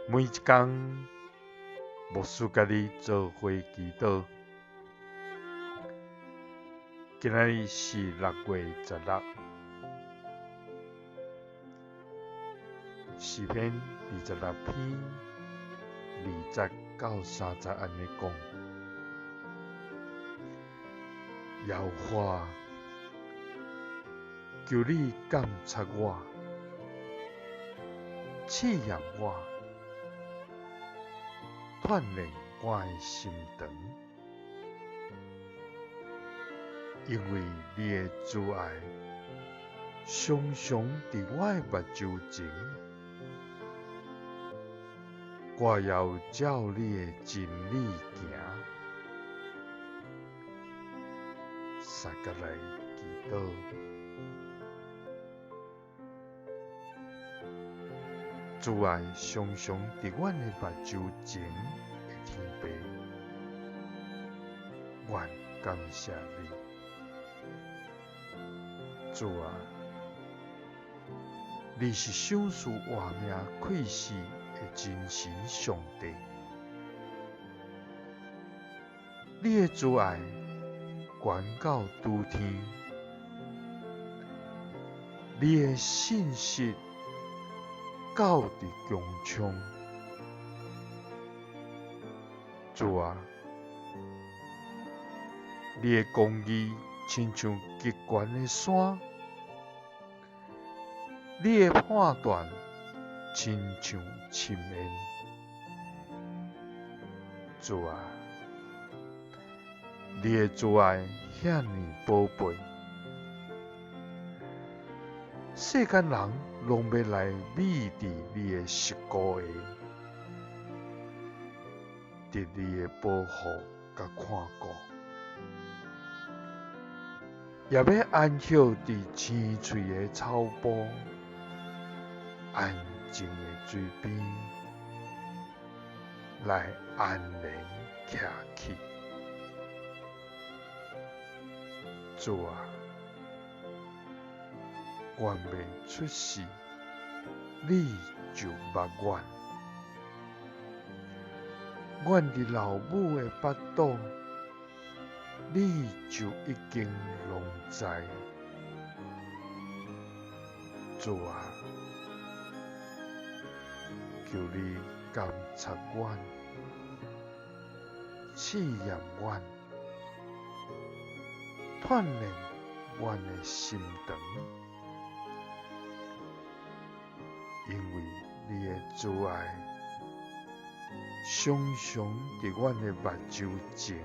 每一天，牧师甲你做伙祈祷。今仔日是6月16，诗篇26篇20到30安尼讲：耶和华，求你监察我，试验我，锻炼我的心肠，因为你的慈爱常常伫我的目睭前，我要照你的真理行。三甲来祈祷，慈爱常常伫阮的目睭前的天父，阮感谢你，主啊，你是赏赐活命气死的真神上帝，你的慈爱悬到诸天，你的信实到伫穹苍，主啊，你的公义亲像极悬的山，你的判断亲像深渊，主啊，你的慈爱遐尼宝贝，世间人拢要来美伫你的十顾下，伫你的保护甲看顾，也要安歇伫青翠的草坡，安静的水边，来安然徛起。主啊，阮未出世，你就捌阮；阮伫老母的腹肚，你就已经拢知。主啊，求你监察阮，试验阮，锻炼阮的心肠，因为你的慈爱常常伫阮的目睭前，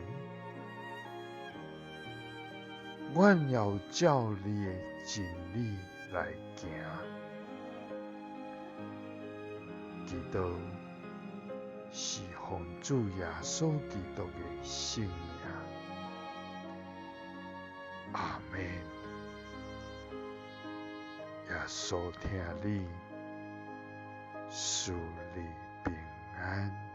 阮要照你的真理来行。祈祷是奉主耶稣基督的圣名，阿们。耶稣听你，赐你平安。